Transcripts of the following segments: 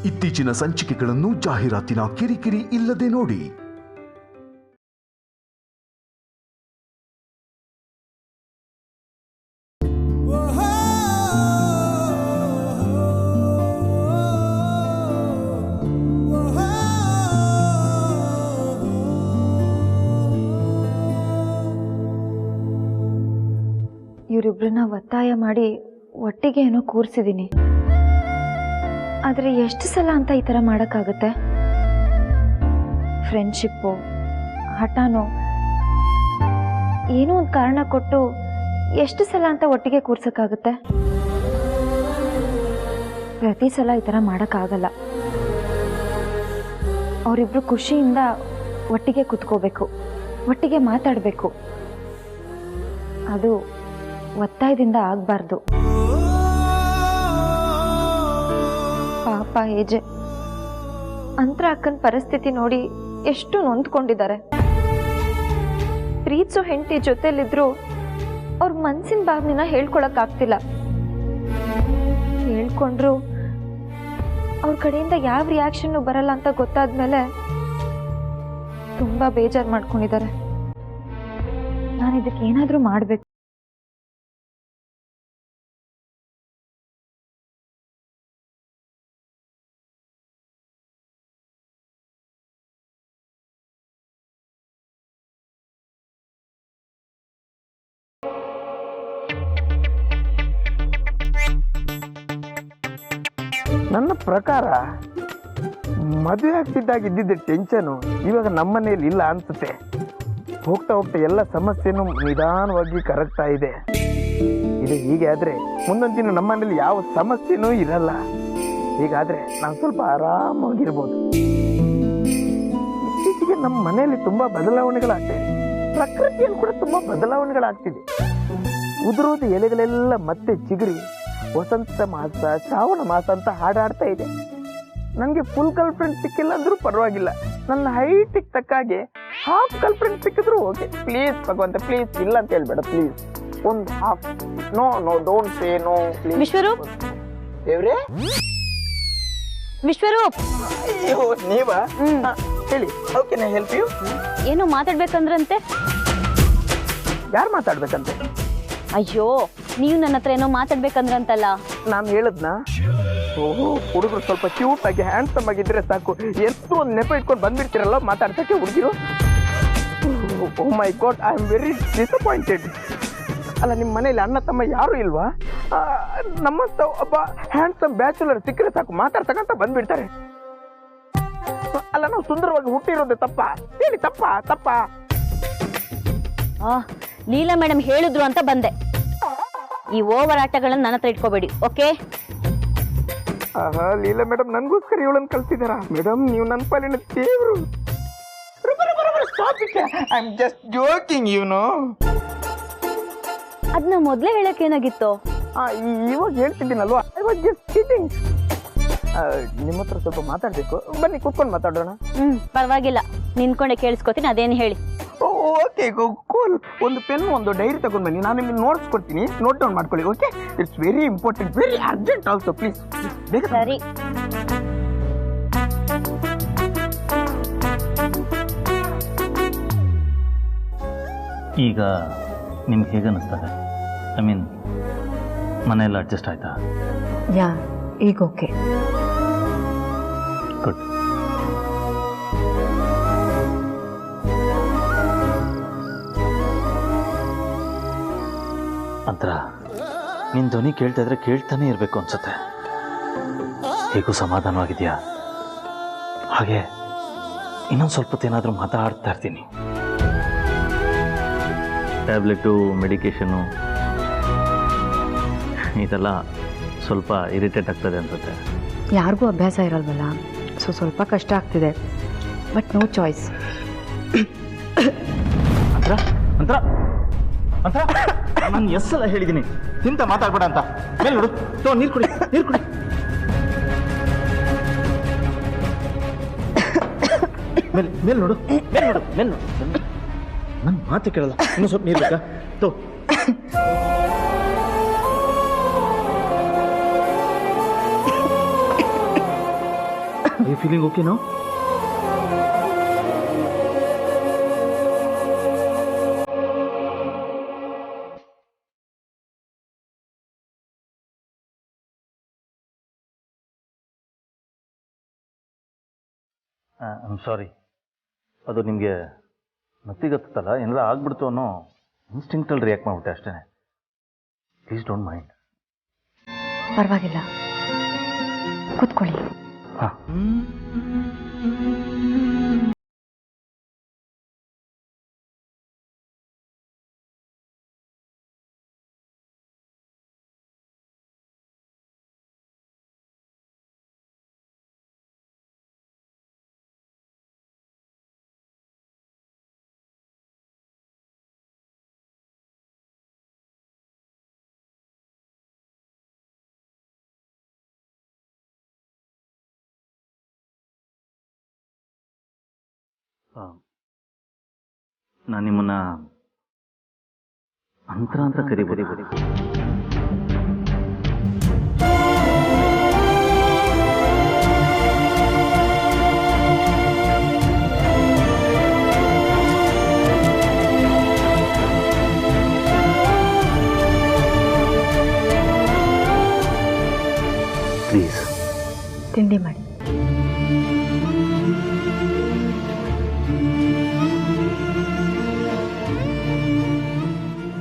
ಇತ್ತೀಚಿನ ಸಂಚಿಕೆಗಳನ್ನು ಜಾಹೀರಾತಿನ ಕಿರಿಕಿರಿ ಇಲ್ಲದೆ ನೋಡಿ. ಇವರಿಬ್ಬರನ್ನ ಒತ್ತಾಯ ಮಾಡಿ ಒಟ್ಟಿಗೆ ಏನೋ ಕೂರಿಸಿದ್ದೀನಿ. ಆದರೆ ಎಷ್ಟು ಸಲ ಅಂತ ಈ ಥರ ಮಾಡೋಕ್ಕಾಗುತ್ತೆ? ಫ್ರೆಂಡ್ಶಿಪ್ಪು, ಹಠನೋ ಏನೋ ಒಂದು ಕಾರಣ ಕೊಟ್ಟು ಎಷ್ಟು ಸಲ ಅಂತ ಒಟ್ಟಿಗೆ ಕೂರ್ಸೋಕ್ಕಾಗುತ್ತೆ? ಪ್ರತಿ ಸಲ ಈ ಥರ ಮಾಡೋಕ್ಕಾಗಲ್ಲ. ಅವರಿಬ್ರು ಖುಷಿಯಿಂದ ಒಟ್ಟಿಗೆ ಕೂತ್ಕೋಬೇಕು, ಒಟ್ಟಿಗೆ ಮಾತಾಡಬೇಕು. ಅದು ಒತ್ತಾಯದಿಂದ ಆಗಬಾರ್ದು. ಪಾಪ ಏಜೆ ಅಂತರ ಅಕ್ಕನ ಪರಿಸ್ಥಿತಿ ನೋಡಿ ಎಷ್ಟು ನೊಂದ್ಕೊಂಡಿದ್ದಾರೆ. ಪ್ರೀತಿಸೋ ಹೆಂಡತಿ ಜೊತೆಲಿದ್ರು ಅವ್ರ ಮನ್ಸಿನ ಭಾವನೆನ ಹೇಳ್ಕೊಳಕ್ಕಾಗ್ತಿಲ್ಲ. ಹೇಳ್ಕೊಂಡ್ರು ಅವ್ರ ಕಡೆಯಿಂದ ಯಾವ ರಿಯಾಕ್ಷನ್ನು ಬರಲ್ಲ ಅಂತ ಗೊತ್ತಾದ್ಮೇಲೆ ತುಂಬಾ ಬೇಜಾರು ಮಾಡ್ಕೊಂಡಿದ್ದಾರೆ. ನಾನು ಇದಕ್ಕೆ ಏನಾದರೂ ಮಾಡಬೇಕು. ನನ್ನ ಪ್ರಕಾರ ಮದುವೆ ಆಗ್ತಿದ್ದಾಗ ಇದ್ದಿದ್ದ ಟೆನ್ಷನು ಇವಾಗ ನಮ್ಮನೇಲಿ ಇಲ್ಲ ಅನ್ಸುತ್ತೆ. ಹೋಗ್ತಾ ಹೋಗ್ತಾ ಎಲ್ಲ ಸಮಸ್ಯೆನೂ ನಿಧಾನವಾಗಿ ಕರಗ್ತಾ ಇದೆ. ಇದು ಹೀಗೆ ಆದರೆ ಮುಂದೊಂದು ದಿನ ನಮ್ಮನೇಲಿ ಯಾವ ಸಮಸ್ಯೆನೂ ಇರಲ್ಲ. ಹೀಗಾದರೆ ನಾನು ಸ್ವಲ್ಪ ಆರಾಮಾಗಿರ್ಬೋದು. ಇತ್ತೀಚೆಗೆ ನಮ್ಮ ಮನೆಯಲ್ಲಿ ತುಂಬ ಬದಲಾವಣೆಗಳಾಗ್ತಿದೆ. ಪ್ರಕೃತಿಯಲ್ಲಿ ಕೂಡ ತುಂಬ ಬದಲಾವಣೆಗಳಾಗ್ತಿದೆ. ಉದುರೋದು ಎಲೆಗಳೆಲ್ಲ ಮತ್ತೆ ಚಿಗುರಿ ವಸಂತ ಮಾಸ, ಶ್ರಾವಣ ಮಾಸ ಅಂತ ಹಾಡಾಡ್ತಾ ಇದೆ. ನನಗೆ ಫುಲ್ ಗರ್ಲ್ ಫ್ರೆಂಡ್ ಸಿಕ್ಕಿಲ್ಲ ಅಂದ್ರೂ ಪರವಾಗಿಲ್ಲ. ನನ್ನ ಹೈಟಿಗೆ ತಕ್ಕಾಗೆ ಹಾಫ್ ಗರ್ಲ್ ಫ್ರೆಂಡ್ ಸಿಕ್ಕಿದ್ರು ಓಕೆ. ಪ್ಲೀಸ್ ಭಗವಂತ, ಪ್ಲೀಸ್, ಇಲ್ಲ ಅಂತ ಹೇಳ್ಬೇಡ ಪ್ಲೀಸ್. ಒಂದು half. No no, don't say no please. Vishwaroop, ದೇವ್ರೇ, ವಿಶ್ವರೂಪ್, ಅಯ್ಯೋ ನೀವಾ? ಹೇಳಿ, how can I help you? ಏನೋ ಮಾತಾಡ್ಬೇಕಂದ್ರಂತೆ. ಯಾರು ಮಾತಾಡ್ಬೇಕಂತೆ? ಅಯ್ಯೋ, ನೀವು ನನ್ನ ಹತ್ರ ಏನೋ ಮಾತಾಡ್ಬೇಕಂದ್ರಂತಲ್ಲ. ನಾನು ಹೇಳದ್ನಾ? ಓಹೋ, ಹುಡುಗರು ಸ್ವಲ್ಪ ಕ್ಯೂಟ್ ಆಗಿ ಹ್ಯಾಂಡ್ಸಮ್ ಆಗಿದ್ರೆ ಸಾಕು, ಎಷ್ಟು ಒಂದು ನೆಪ ಇಟ್ಕೊಂಡು ಬಂದ್ಬಿಡ್ತೀರಲ್ಲ ಮಾತಾಡ್ಸಕ್ಕೆ ಹುಡುಗಿರು. Oh my God, I am very disappointed. ಅಲ್ಲ, ನಿಮ್ಮ ಮನೇಲಿ ಅಣ್ಣ ತಮ್ಮ ಯಾರು ಇಲ್ವಾ? ನಮ್ಮಂತ ಒಬ್ಬ ಹ್ಯಾಂಡ್ಸಮ್ ಬ್ಯಾಚುಲರ್ ಸಿಕ್ಕರೆ ಸಾಕು ಮಾತಾಡ್ತಕ್ಕಂತ ಬಂದ್ಬಿಡ್ತಾರೆ. ಅಲ್ಲ, ನಾವು ಸುಂದರವಾಗಿ ಹುಟ್ಟಿರೋದು ತಪ್ಪಾ? ಹೇಳಿ, ತಪ್ಪಾ? ಲೀಲಾ ಮೇಡಮ್ ಹೇಳಿದ್ರು ಅಂತ ಬಂದೆ. ಈ ಓವರ್ ಆಟಗಳನ್ನ ನನ್ನ ಹತ್ರ ಇಟ್ಕೋಬೇಡಿ, ಓಕೆ? ಲೀಲಾ ಮೇಡಮ್ ನನಗೋಸ್ಕರ ಇವಳನ್ನು ಕಳ್ಸಿದಾರ? ಮೇಡಮ್, ನೀವು ನನ್ನ ಪಾಲಿನ ದೇವರು. I am just joking, you know. ಅದನ್ನ ಮೊದಲೇ ಹೇಳಕ್ ಏನಾಗಿತ್ತು? ಇವಾಗ ಹೇಳ್ತಿದ್ದೀನಲ್ವಾ, ಐ ವಾಸ್ ಜಸ್ಟ್ ಕಿಡಿಂಗ್. ನಿಮ್ಮ ಹತ್ರ ಸ್ವಲ್ಪ ಮಾತಾಡ್ಬೇಕು, ಬನ್ನಿ ಕೂತ್ಕೊಂಡು ಮಾತಾಡೋಣ. ಪರವಾಗಿಲ್ಲ, ನಿಂತ್ಕೊಂಡೆ ಕೇಳಿಸ್ಕೊತೀನಿ, ಅದೇನು ಹೇಳಿ. Okay, cool. ಒಂದು ಪೆನ್, ಒಂದು ಡೈರಿ ತಗೊಂಡು ಬನ್ನಿ, ನಾನು ನಿಮಗೆ ನೋಟ್ಸ್ ಕೊಡ್ತೀನಿ, ನೋಟ್ ಡೌನ್ ಮಾಡ್ಕೊಳ್ಳಿ. Okay? It's very important, very urgent also, please. ಸರಿ. ಈಗ ನಿಮ್ಗೆ ಹೇಗೆ ಅನ್ನಿಸ್ತದೆ? ಐ ಮೀನ್, ಮನೆಯೆಲ್ಲ ಅಡ್ಜಸ್ಟ್ ಆಯ್ತಾ? ಯಾ, ಈಗ ಓಕೆ. ಗುಡ್. ಅಂತರ ನಿನ್ನ ಧ್ವನಿ ಕೇಳ್ತಾ ಇದ್ರೆ ಕೇಳ್ತಾನೆ ಇರಬೇಕು ಅನ್ಸುತ್ತೆ. ಹೇಗೂ ಸಮಾಧಾನವಾಗಿದೆಯಾ? ಹಾಗೆ ಇನ್ನೊಂದು ಸ್ವಲ್ಪ ಹೊತ್ತು ಏನಾದರೂ ಮಾತಾಡ್ತಾ ಇರ್ತೀನಿ. ಟ್ಯಾಬ್ಲೆಟು, ಮೆಡಿಕೇಶನು ಇದೆಲ್ಲ ಸ್ವಲ್ಪ ಇರಿಟೇಟ್ ಆಗ್ತದೆ ಅನ್ಸುತ್ತೆ. ಯಾರಿಗೂ ಅಭ್ಯಾಸ ಇರಲ್ವಲ್ಲ, ಸೊ ಸ್ವಲ್ಪ ಕಷ್ಟ ಆಗ್ತಿದೆ, ಬಟ್ ನೋ ಚಾಯ್ಸ್. ಅಂತರ ಅಂತರ ಅಂತರ ನಾನು ಎಷ್ಟೆಲ್ಲ ಹೇಳಿದ್ದೀನಿ ತಿಂತ ಮಾತಾಡ್ಬೇಡ ಅಂತ. ಮೇಲೆ ನೋಡು, ನೀರು ಕುಡಿ. ಮೇಲೆ ನೋಡು. ನನ್ನ ಮಾತು ಕೇಳಲ್ಲ. ಇನ್ನೂ ಸ್ವಲ್ಪ ನೀರು ಬೇಕಾ? You feeling okay no? I'm sorry, ಅದು ನಿಮಗೆ ಮತ್ತಿಗತ್ತಲ್ಲ ಏನಾರ ಆಗ್ಬಿಡ್ತು ಅನ್ನೋ ಇನ್ಸ್ಟಿಂಕ್ಟಲ್ಲಿ ರಿಯಾಕ್ಟ್ ಮಾಡಿಬಿಟ್ಟೆ ಅಷ್ಟೇ. Please don't mind. ಪರವಾಗಿಲ್ಲ, ಕೂತ್ಕೊಳ್ಳಿ. ಹಾಂ. ನಾನು ನಿಮ್ಮನ್ನ ಅಂತ ಕರಿಬೋದು. ಪ್ಲೀಸ್ ತಿಂಡಿ ಮಾಡಿ.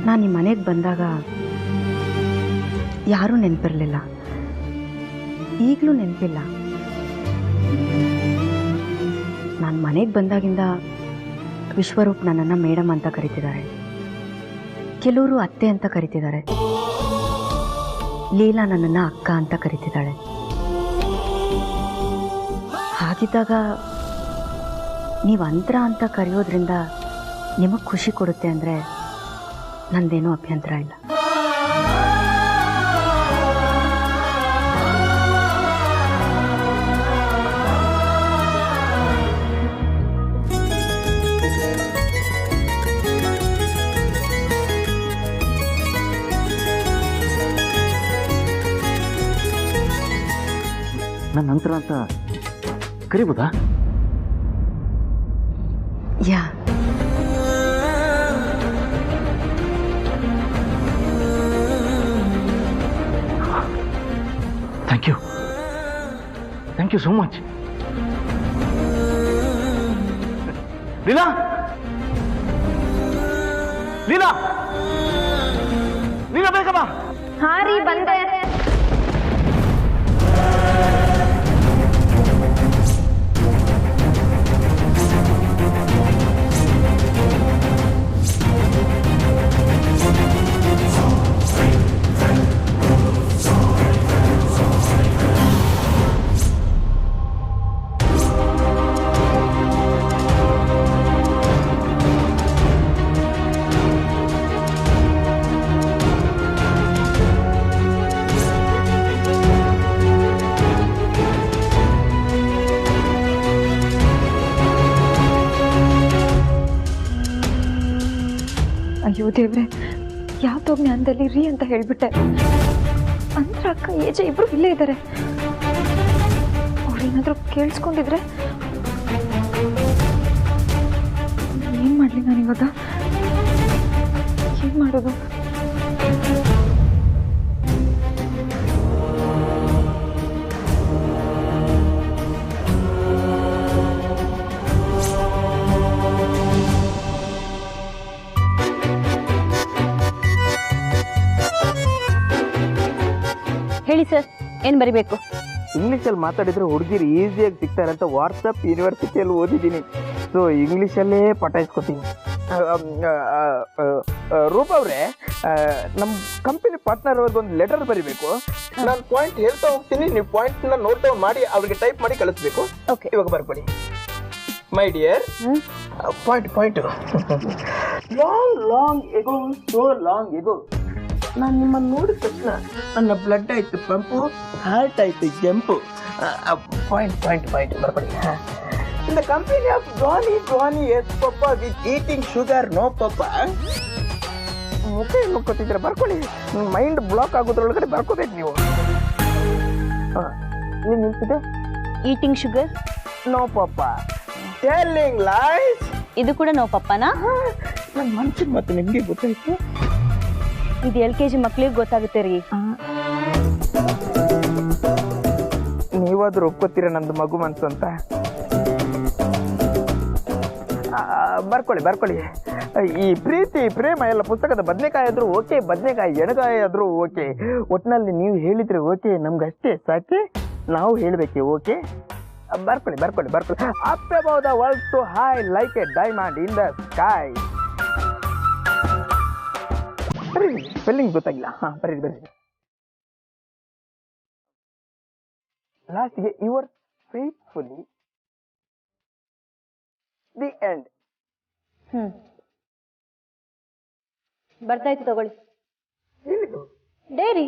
ನಾನು ನಿಮ್ಮ ಮನೆಗೆ ಬಂದಾಗ ಯಾರೂ ನೆನಪಿರಲಿಲ್ಲ, ಈಗಲೂ ನೆನಪಿಲ್ಲ. ನಾನು ಮನೆಗೆ ಬಂದಾಗಿಂದ ವಿಶ್ವರೂಪ್ ನನ್ನನ್ನು ಮೇಡಮ್ ಅಂತ ಕರಿತಿದ್ದಾರೆ, ಕೆಲವರು ಅತ್ತೆ ಅಂತ ಕರಿತಿದ್ದಾರೆ, ಲೀಲಾ ನನ್ನನ್ನು ಅಕ್ಕ ಅಂತ ಕರಿತಿದ್ದಾಳೆ. ಹಾಗಿದ್ದಾಗ ನೀವು ಅಂತರ ಅಂತ ಕರೆಯೋದ್ರಿಂದ ನಿಮಗೆ ಖುಷಿ ಕೊಡುತ್ತೆ ಅಂದರೆ ನಂದೇನೂ ಅಭ್ಯಂತರ ಇಲ್ಲ. ನನ್ನ ನಂತರ ಅಂತ ಕರಿಬೋದಾ? Yeah, thank you so much. Leela, Leela, Leela ಬೇಗ ಬಾ. ಹಾ ರೀ, ಬಂದೆ. ಅಯ್ಯೋ ದೇವ್ರೆ, ಯಾವ್ದೋ ಜ್ಞಾನದಲ್ಲಿ ರೀ ಅಂತ ಹೇಳ್ಬಿಟ್ಟೆ. ಅಂದ್ರೆ ಅಕ್ಕ ಏಜ ಇಬ್ರು ಇಲ್ಲೇ ಇದ್ದಾರೆ. ಅವ್ರೇನಾದ್ರೂ ಕೇಳಿಸ್ಕೊಂಡಿದ್ರೆ ಏನ್ ಮಾಡ್ಲಿ ನಾನಿವಾಗ? ಏನ್ ಮಾಡೋದು? ಹೇಳಿ ಸರ್, ಏನು ಬರಿಬೇಕು? ಇಂಗ್ಲೀಷಲ್ಲಿ ಮಾತಾಡಿದ್ರೆ ಹುಡುಗಿರು ಈಸಿಯಾಗಿ ಸಿಗ್ತಾರೆ ಅಂತ ವಾಟ್ಸಪ್ ಯೂನಿವರ್ಸಿಟಿಯಲ್ಲಿ ಓದಿದ್ದೀನಿ. ಸೊ ಇಂಗ್ಲೀಷಲ್ಲೇ ಪಟಾಯಿಸ್ಕೊತೀನಿ. ರೂಪ ಅವರೇ, ನಮ್ಮ ಕಂಪನಿ ಪಾರ್ಟ್ನರ್ ಅವ್ರಿಗೆ ಒಂದು ಲೆಟರ್ ಬರೀಬೇಕು. ನಾನು ಪಾಯಿಂಟ್ ಹೇಳ್ತಾ ಹೋಗ್ತೀನಿ, ನೀವು ಪಾಯಿಂಟ್ನ ನೋಟ್ ಡೌನ್ ಮಾಡಿ ಅವ್ರಿಗೆ ಟೈಪ್ ಮಾಡಿ ಕಳಿಸ್ಬೇಕು. ಓಕೆ, ಇವಾಗ ಬರ್ಕೊಳ್ಳಿ. My dear, point long ago, so long ago, ನಾನು ನಿಮ್ಮನ್ನು ನೋಡಿದ ತಕ್ಷಣ ನನ್ನ ಬ್ಲಡ್ ಆಯ್ತು ಪಂಪು, ಹಾರ್ಟ್ ಆಯ್ತು ಜಂಪು. ಪಾಯಿಂಟ್ ಬರ್ಕೊಳ್ಳಿ. In the company of Johnny, yes papa, with eating sugar, no papa. ಮುಖ ನುಕ್ಕೋತಿದ್ರೆ ಬರ್ಕೊಳ್ಳಿ. ಮೈಂಡ್ ಬ್ಲಾಕ್ ಆಗೋದ್ರೊಳಗಡೆ ಬರ್ಕೋಬೇಕು ನೀವು. ನೀವು ನಿಂತಿದೆ ಈಟಿಂಗ್ ಶುಗರ್? ನೋ ಪಾಪ. Telling lies. ಇದು ಕೂಡ ನೋ ಪಪ್ಪನಾ? ನನ್ನ ಮನ್ಸಿನ ಮತ್ತೆ ನಿಮಗೆ ಗೊತ್ತಾಯ್ತು. ಇದು LKG ಮಕ್ಳಿಗೆ ಗೊತ್ತಾಗುತ್ತೆ ರೀ. ನೀವಾದ್ರೂ ಒಪ್ಕೋತೀರ ನಂದು ಮಗು ಮನ್ಸು ಅಂತ? ಬರ್ಕೊಳ್ಳಿ. ಈ ಪ್ರೀತಿ ಪ್ರೇಮ ಎಲ್ಲ ಪುಸ್ತಕದ ಬದನೆಕಾಯಿ ಆದ್ರೂ ಓಕೆ, ಬದನೆಕಾಯಿ ಎಣಗಾಯಿ ಆದ್ರೂ ಓಕೆ, ಒಟ್ಟಿನಲ್ಲಿ ನೀವು ಹೇಳಿದ್ರೆ ಓಕೆ, ನಮ್ಗಷ್ಟೇ ಸಾಕೆ, ನಾವು ಹೇಳಬೇಕೆ ಓಕೆ. ಬರ್ಕೊಳ್ಳಿ. Up above the world to high like a diamond in the sky. ಬರೀ ಸ್ಪೆಲ್ಲಿಂಗ್ ಗೊತ್ತಾಗಿಲ್ಲ. ಬರೀ ಲಾಸ್ಟ್ಗೆ ಯುವರ್ ಫೇತ್ಫುಲಿ ದಿ ಎಂಡ್. ಬರ್ತಾಯ್ತು ತಗೊಳ್ಳಿ. ಏನಿದು? ಡೈರಿ.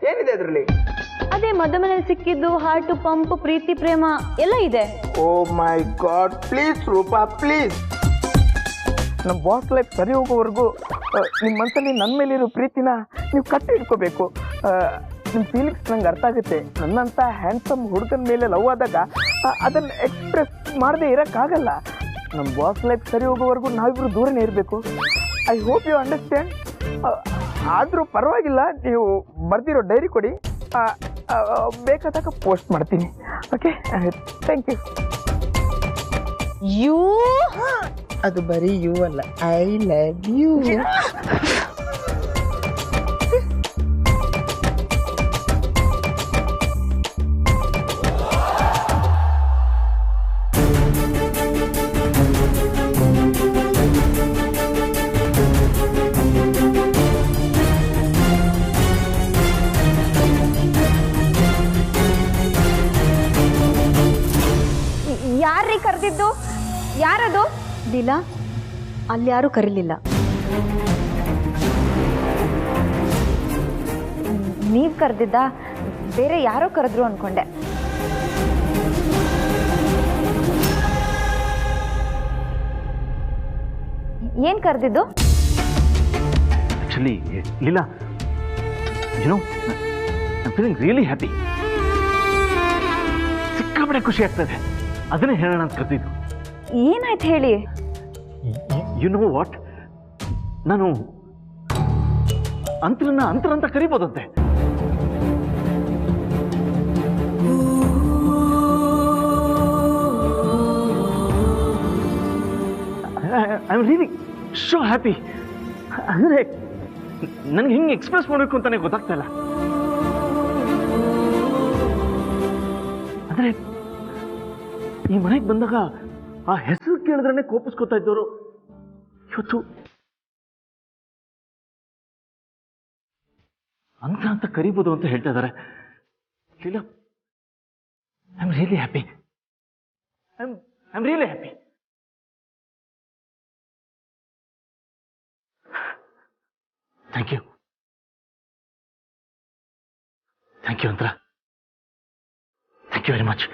ಏನಿದೆ ಅದರಲ್ಲಿ? ಅದೇ ಮದುವೆ ಮನೇಲಿ ಸಿಕ್ಕಿದ್ದು, ಹಾರ್ಟ್ ಪಂಪ್, ಪ್ರೀತಿ ಪ್ರೇಮ ಎಲ್ಲ ಇದೆ. ಓ my god, please Roopa please. ನಮ್ಮ ಬಾಸ್ ಲೈಫ್ ಸರಿ ಹೋಗೋವರೆಗೂ ನಿಮ್ಮ ಮನಸ್ಸಲ್ಲಿ ನನ್ನ ಮೇಲಿರೋ ಪ್ರೀತಿನ ನೀವು ಕಟ್ಟಿ ಇಟ್ಕೋಬೇಕು. ನಿಮ್ಮ ಫೀಲಿಂಗ್ಸ್ ನಂಗೆ ಅರ್ಥ ಆಗುತ್ತೆ. ನನ್ನಂಥ ಹ್ಯಾಂಡ್ಸಮ್ ಹುಡುಗನ ಮೇಲೆ ಲವ್ ಆದಾಗ ಅದನ್ನು ಎಕ್ಸ್ಪ್ರೆಸ್ ಮಾಡದೆ ಇರೋಕ್ಕಾಗಲ್ಲ. ನಮ್ಮ ಬಾಸ್ ಲೈಫ್ ಸರಿ ಹೋಗೋವರೆಗೂ ನಾವಿಬ್ರು ದೂರನೇ ಇರಬೇಕು. I hope you understand. ಆದರೂ ಪರವಾಗಿಲ್ಲ, ನೀವು ಬರ್ದಿರೋ ಡೈರಿ ಕೊಡಿ, ಬೇಕಾದಾಗ ಪೋಸ್ಟ್ ಮಾಡ್ತೀನಿ. Okay, thank you. ಯು ಅದು ಬರೀ ಯು ಅಲ್ಲ, ಐ ಲವ್ ಯು. ಯಾರ್ರೀ ಕರೆದಿದ್ದು? ಯಾರದು? ಲೀಲಾ, ಅಲ್ಲಿ ಯಾರೂ ಕರೀಲಿಲ್ಲ. ನೀವು ಕರೆದಿದ್ದ? ಬೇರೆ ಯಾರೋ ಕರೆದ್ರು ಅನ್ಕೊಂಡೆ. ಏನ್ ಕರೆದಿದ್ದು? Actually Leela, you know, I am feeling really happy. ಸಿಕ್ಕಾಪಟ್ಟೆ ಖುಷಿ ಆಗ್ತದೆ, ಅದನ್ನೇ ಹೇಳೋಣ ಅಂತ ಕರೆದಿದ್ದು. ಏನಾಯ್ತು ಹೇಳಿ. ಯು ನೋ ವಾಟ್, ನಾನು ಅಂತರ ಅಂತ ಕರಿಬೋದಂತೆ. I am really so happy. ಅಂದರೆ ನನಗೆ ಹೆಂಗೆ ಎಕ್ಸ್ಪ್ರೆಸ್ ಮಾಡಬೇಕು ಅಂತಾನೆ ಗೊತ್ತಾಗ್ತಾ ಇಲ್ಲ. ಅಂದರೆ ಈ ಮನೆಗೆ ಬಂದಾಗ ಆ ಹೆಸರು ಕೇಳಿದ್ರೆ ಕೋಪಿಸ್ಕೊತಾ ಇದ್ದವರು ಇವತ್ತು ಅಂತ ಕರಿಬೋದು ಅಂತ ಹೇಳ್ತಾ ಇದ್ದಾರೆ. Leela, I am really happy. I am really happy. Thank you Antara. Thank you very much.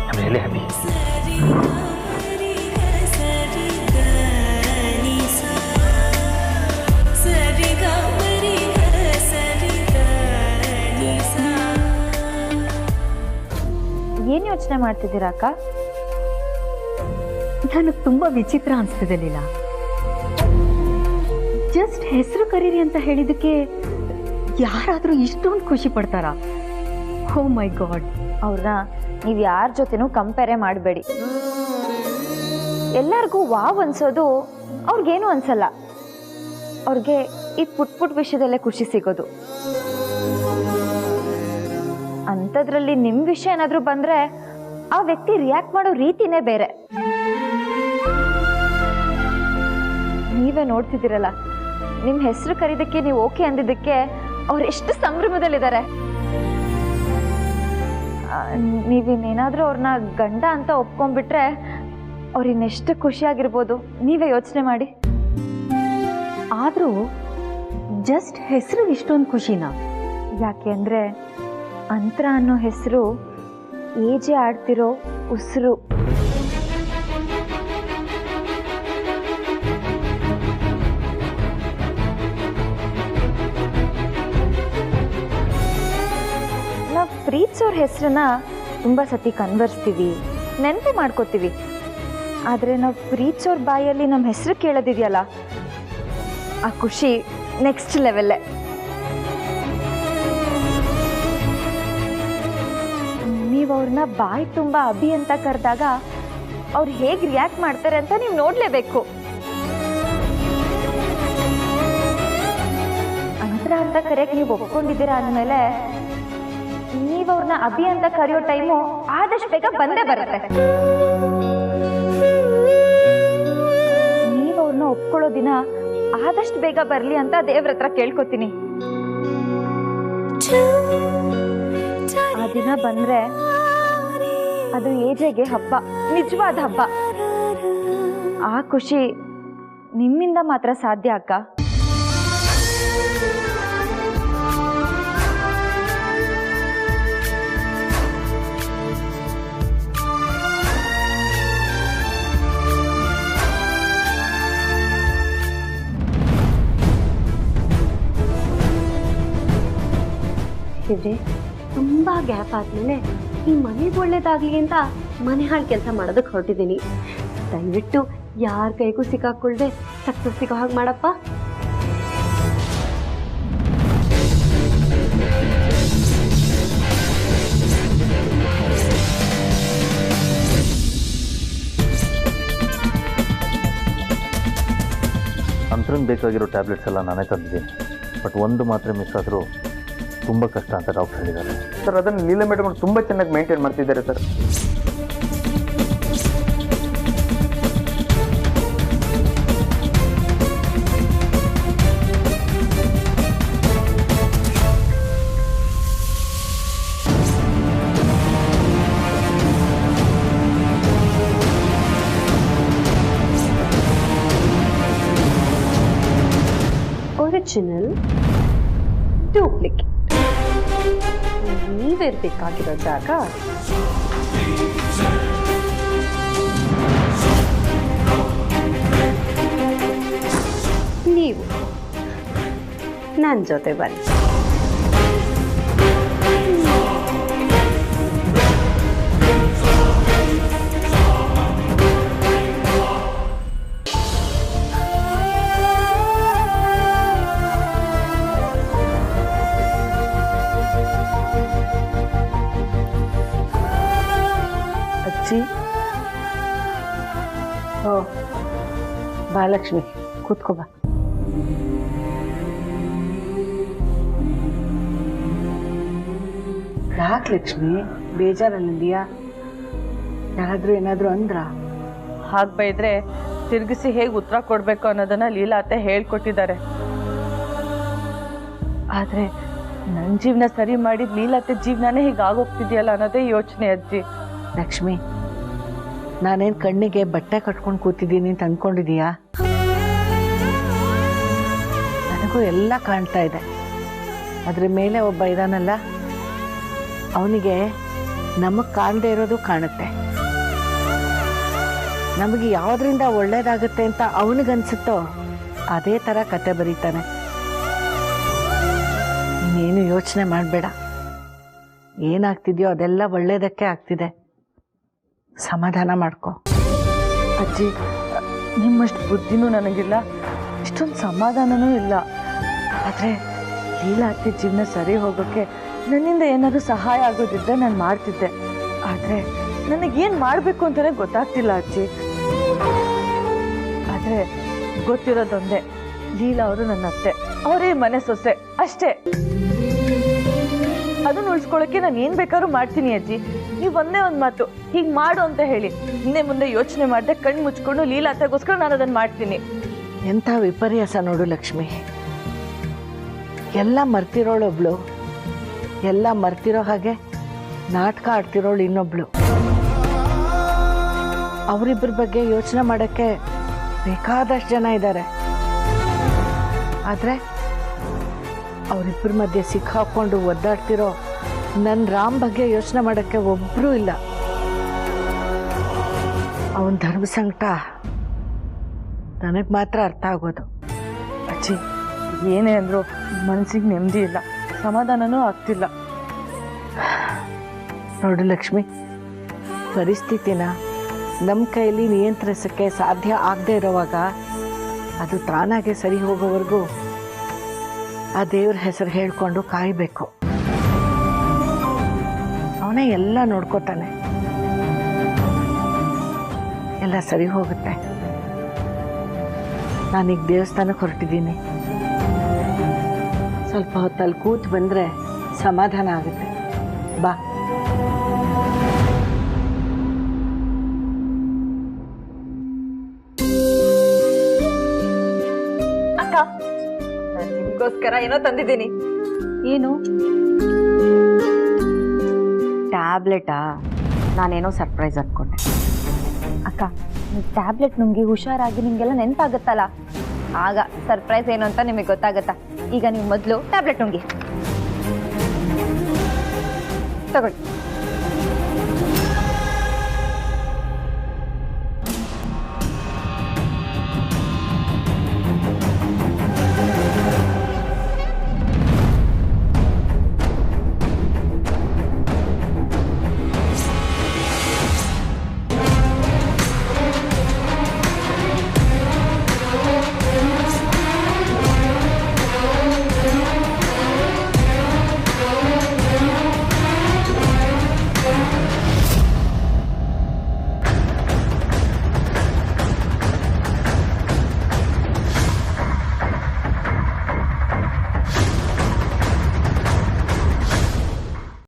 I am really happy. ಏನ್ ಯೋಚನೆ ಮಾಡ್ತಿದ್ದೀರಾ ಅಕ್ಕ? ನನಗೆ ತುಂಬಾ ವಿಚಿತ್ರ ಅನಿಸ್ತಿದೆ ಲೀಲಾ. ಜಸ್ಟ್ ಹೆಸರು ಕರೀರಿ ಅಂತ ಹೇಳಿದಕ್ಕೆ ಯಾರಾದರೂ ಇಷ್ಟೊಂದು ಖುಷಿ ಪಡ್ತಾರಾ? ಓ ಮೈ ಗಾಡ್. ಅವ್ರನ್ನ ನೀವು ಯಾರ ಜೊತೆನೂ ಕಂಪೇರೇ ಮಾಡಬೇಡಿ. ಎಲ್ಲರಿಗೂ ವಾವ್ ಅನ್ಸೋದು ಅವ್ರಿಗೇನು ಅನ್ಸಲ್ಲ. ಅವ್ರಿಗೆ ಈ ಪುಟ್ ವಿಷಯದಲ್ಲೇ ಖುಷಿ ಸಿಗೋದು. ಅಂಥದ್ರಲ್ಲಿ ನಿಮ್ಮ ವಿಷಯ ಏನಾದರೂ ಬಂದರೆ ಆ ವ್ಯಕ್ತಿ ರಿಯಾಕ್ಟ್ ಮಾಡೋ ರೀತಿನೇ ಬೇರೆ. ನೀವೇ ನೋಡ್ತಿದ್ದೀರಲ್ಲ, ನಿಮ್ಮ ಹೆಸರು ಕರೀದಕ್ಕೆ ನೀವು ಓಕೆ ಅಂದಿದ್ದಕ್ಕೆ ಅವ್ರು ಎಷ್ಟು ಸಂಭ್ರಮದಲ್ಲಿದ್ದಾರೆ. ನೀವಿನ್ನೇನಾದರೂ ಅವ್ರನ್ನ ಗಂಡ ಅಂತ ಒಪ್ಕೊಂಡ್ಬಿಟ್ರೆ ಅವ್ರು ಇನ್ನೆಷ್ಟು ಖುಷಿಯಾಗಿರ್ಬೋದು ನೀವೇ ಯೋಚನೆ ಮಾಡಿ. ಆದರೂ ಜಸ್ಟ್ ಹೆಸರು ಇಷ್ಟೊಂದು ಖುಷಿನಾ? ಯಾಕೆ ಅಂದರೆ ಅಂತರ ಅನ್ನೋ ಹೆಸರು ಏಜೆ ಆಡ್ತಿರೋ ಉಸಿರು. ಅವ್ರ ಹೆಸರನ್ನ ತುಂಬ ಸತಿ ಕನ್ವರ್ಸ್ತೀವಿ, ನೆನಪು ಮಾಡ್ಕೋತೀವಿ. ಆದರೆ ನಾವು ಪ್ರೀತ್ಸೋರ್ ಬಾಯಲ್ಲಿ ನಮ್ಮ ಹೆಸರು ಕೇಳೋದಿದೆಯಲ್ಲ, ಆ ಖುಷಿ ನೆಕ್ಸ್ಟ್ ಲೆವೆಲ್ಲೇ. ನೀವು ಅವ್ರನ್ನ ಬಾಯಿ ತುಂಬ ಅಭಿ ಅಂತ ಕರೆದಾಗ ಅವ್ರು ಹೇಗೆ ರಿಯಾಕ್ಟ್ ಮಾಡ್ತಾರೆ ಅಂತ ನೀವು ನೋಡಲೇಬೇಕು. ಅಂತರ ಅಂತ ಕರೆಯಕ್ಕೆ ನೀವು ಒಪ್ಕೊಂಡಿದ್ದೀರಾ ಅಂದಮೇಲೆ ನೀವು ಅವ್ರನ್ನ ಅಭಿ ಅಂತ ಕರೆಯೋ ಟೈಮು ಆದಷ್ಟು ಬೇಗ ಬಂದೇ ಬರುತ್ತೆ. ನೀವು ಅವ್ರನ್ನ ಒಪ್ಕೊಳ್ಳೋ ದಿನ ಆದಷ್ಟು ಬೇಗ ಬರಲಿ ಅಂತ ದೇವ್ರ ಹತ್ರ ಕೇಳ್ಕೊತೀನಿ. ಆ ದಿನ ಬಂದ್ರೆ ಅದು ಏಜೆಗೆ ಹಬ್ಬ, ನಿಜವಾದ ಹಬ್ಬ. ಆ ಖುಷಿ ನಿಮ್ಮಿಂದ ಮಾತ್ರ ಸಾಧ್ಯ ಅಕ್ಕ. ತುಂಬಾ ಗ್ಯಾಪ್ ಆದ್ಮೇಲೆ ಈ ಮನೆಗೆ ಒಳ್ಳೇದಾಗ್ಲಿ ಅಂತ ಮನೆ ಹಾಳು ಕೆಲಸ ಮಾಡೋದಕ್ಕೆ ಹೊರಟಿದ್ದೀನಿ. ದಯವಿಟ್ಟು ಯಾರ ಕೈಗೂ ಸಿಕ್ಕಾಕೊಳ್ದೆ ಸಕ್ಸಸ್ ಸಿಗೋ ಹಾಗೆ ಮಾಡಪ್ಪ. ಅಂತರಂಗೆ ಬೇಕಾಗಿರೋ ಟ್ಯಾಬ್ಲೆಟ್ಸ್ ಎಲ್ಲ ನಾನೇ ತಂದಿದ್ದೀನಿ. ಬಟ್ ಒಂದು ಮಾತ್ರೆ ಮಿಸ್ ಆದರೂ ತುಂಬ ಕಷ್ಟ ಅಂತ ಡಾಕ್ಟರ್ ಹೇಳಿದ್ದಾರೆ. ಸರ್ ಅದನ್ನು ಲೀಲಾ ಮೇಡಮ್ ಅವರು ತುಂಬ ಚೆನ್ನಾಗಿ ಮೇಂಟೈನ್ ಮಾಡ್ತಿದ್ದಾರೆ ಸರ್. Original, duplicate. ನೀವಿರ್ಬೇಕಾಗಿರೋ ಜಾಗ ನೀವು ನನ್ನ ಜೊತೆ ಬನ್ನಿ. ಓ ಬಾಲಕ್ಷ್ಮಿ, ಕೂತ್ಕೋ ಬಾ. ಯಾಕೆ ಲಕ್ಷ್ಮಿ ಬೇಜಾರಲ್ಲಿದೆಯಾ? ಯಾರಾದ್ರೂ ಏನಾದರೂ ಅಂದ್ರ? ಹಾಗೆ ಬೈದ್ರೆ ತಿರುಗಿಸಿ ಹೇಗೆ ಉತ್ತರ ಕೊಡಬೇಕು ಅನ್ನೋದನ್ನ ಲೀಲಾ ಅತ್ತೆ ಹೇಳ್ಕೊಟ್ಟಿದ್ದಾರೆ. ಆದರೆ ನನ್ನ ಜೀವನ ಸರಿ ಮಾಡಿದ ಲೀಲಾ ಅತ್ತೆ ಜೀವನನೇ ಹೀಗಾಗೋಗ್ತಿದೆಯಲ್ಲ ಅನ್ನೋದೇ ಯೋಚನೆ ಅಜ್ಜಿ. ಲಕ್ಷ್ಮಿ, ನಾನೇನು ಕಣ್ಣಿಗೆ ಬಟ್ಟೆ ಕಟ್ಕೊಂಡು ಕೂತಿದ್ದೀನಿ ಅಂತ ಅಂದ್ಕೊಂಡಿದೀಯಾ? ನನಗೂ ಎಲ್ಲ ಕಾಣ್ತಾ ಇದೆ. ಅದ್ರ ಮೇಲೆ ಒಬ್ಬ ಇದಾನಲ್ಲ, ಅವನಿಗೆ ನಮಗೆ ಕಾಣದೇ ಇರೋದು ಕಾಣುತ್ತೆ. ನಮಗೆ ಯಾವುದರಿಂದ ಒಳ್ಳೇದಾಗುತ್ತೆ ಅಂತ ಅವನಿಗನ್ಸುತ್ತೋ ಅದೇ ಥರ ಕತೆ ಬರೀತಾನೆ. ನೀನೇನು ಯೋಚನೆ ಮಾಡಬೇಡ. ಏನಾಗ್ತಿದೆಯೋ ಅದೆಲ್ಲ ಒಳ್ಳೇದಕ್ಕೆ ಆಗ್ತಿದೆ. ಸಮಾಧಾನ ಮಾಡ್ಕೊ. ಅಜ್ಜಿ, ನಿಮ್ಮಷ್ಟು ಬುದ್ಧಿನೂ ನನಗಿಲ್ಲ, ಇಷ್ಟೊಂದು ಸಮಾಧಾನನೂ ಇಲ್ಲ. ಆದರೆ ಲೀಲಾ ಅತ್ತೆ ಜೀವನ ಸರಿ ಹೋಗೋಕ್ಕೆ ನನ್ನಿಂದ ಏನಾದರೂ ಸಹಾಯ ಆಗೋದಿದ್ದರೆ ನಾನು ಮಾಡ್ತಿದ್ದೆ. ಆದರೆ ನನಗೇನು ಮಾಡಬೇಕು ಅಂತಲೇ ಗೊತ್ತಾಗ್ತಿಲ್ಲ ಅಜ್ಜಿ. ಆದರೆ ಗೊತ್ತಿರೋದೊಂದೇ, ಲೀಲಾ ಅವರು ನನ್ನ ಅತ್ತೆ, ಅವರೇ ಮನೆ ಸೊಸೆ ಅಷ್ಟೇ. ಅದನ್ನ ಉಳಿಸ್ಕೊಳ್ಳೋಕ್ಕೆ ನಾನು ಏನು ಬೇಕಾದ್ರೂ ಮಾಡ್ತೀನಿ ಅಜ್ಜಿ. ನೀವು ಒಂದೇ ಒಂದು ಮಾತು ಹೀಗೆ ಮಾಡು ಅಂತ ಹೇಳಿ ಹಿಂದೆ ಮುಂದೆ ಯೋಚನೆ ಮಾಡದೆ ಕಣ್ಣು ಮುಚ್ಕೊಂಡು ಲೀಲಾ ಅತ್ತೆಗೋಸ್ಕರ ನಾನು ಅದನ್ನು ಮಾಡ್ತೀನಿ. ಎಂಥ ವಿಪರ್ಯಾಸ ನೋಡು ಲಕ್ಷ್ಮಿ. ಎಲ್ಲ ಮರ್ತಿರೋಳೊಬ್ಳು, ಎಲ್ಲ ಮರ್ತಿರೋ ಹಾಗೆ ನಾಟಕ ಆಡ್ತಿರೋಳು ಇನ್ನೊಬ್ಳು. ಅವರಿಬ್ಬರ ಬಗ್ಗೆ ಯೋಚನೆ ಮಾಡೋಕ್ಕೆ ಬೇಕಾದಷ್ಟು ಜನ ಇದ್ದಾರೆ. ಆದರೆ ಅವರಿಬ್ಬರ ಮಧ್ಯೆ ಸಿಕ್ಕಾಕೊಂಡು ಒದ್ದಾಡ್ತಿರೋ ನನ್ನ ರಾಮ್ ಬಗ್ಗೆ ಯೋಚನೆ ಮಾಡೋಕ್ಕೆ ಒಬ್ಬರೂ ಇಲ್ಲ. ಅವನ ಧರ್ಮ ಸಂಕಟ ನನಗೆ ಮಾತ್ರ ಅರ್ಥ ಆಗೋದು. ಅಜ್ಜಿ, ಏನೇ ಅಂದರೂ ಮನಸ್ಸಿಗೆ ನೆಮ್ಮದಿ ಇಲ್ಲ, ಸಮಾಧಾನನೂ ಆಗ್ತಿಲ್ಲ. ನೋಡು ಲಕ್ಷ್ಮಿ, ಪರಿಸ್ಥಿತಿನ ನಮ್ಮ ಕೈಯಲ್ಲಿ ನಿಯಂತ್ರಿಸೋಕ್ಕೆ ಸಾಧ್ಯ ಆಗದೆ ಇರೋವಾಗ ಅದು ತಾನಾಗೆ ಸರಿ ಹೋಗೋವರೆಗೂ ಆ ದೇವ್ರ ಹೆಸರು ಹೇಳ್ಕೊಂಡು ಕಾಯಬೇಕು. ಅವನೇ ಎಲ್ಲ ನೋಡ್ಕೋತಾನೆ, ಎಲ್ಲ ಸರಿ ಹೋಗುತ್ತೆ. ನಾನೀಗ ದೇವಸ್ಥಾನಕ್ಕೆ ಹೊರಟಿದ್ದೀನಿ. ಸ್ವಲ್ಪ ಹೊತ್ತಲ್ಲಿ ಕೂತು ಬಂದರೆ ಸಮಾಧಾನ ಆಗುತ್ತೆ. ಬಾ. ಅಕ್ಕ, ನಾನು ನಿಮಗೋಸ್ಕರ ಏನೋ ತಂದಿದ್ದೀನಿ. ಏನು? ಟ್ಯಾಬ್ಲೆಟಾ? ನಾನೇನೋ ಸರ್ಪ್ರೈಸ್ ಅಂದ್ಕೊಂಡೆ. ಅಕ್ಕ, ನೀವು ಟ್ಯಾಬ್ಲೆಟ್ ನುಂಗಿ ಹುಷಾರಾಗಿ ನಿಮಗೆಲ್ಲ ನೆನಪಾಗುತ್ತಲ್ಲ, ಆಗ ಸರ್ಪ್ರೈಸ್ ಏನು ಅಂತ ನಿಮಗೆ ಗೊತ್ತಾಗತ್ತಾ. ಈಗ ನೀವು ಮೊದಲು ಟ್ಯಾಬ್ಲೆಟ್ ನುಂಗಿ ತಗೊಳ್ಳಿ.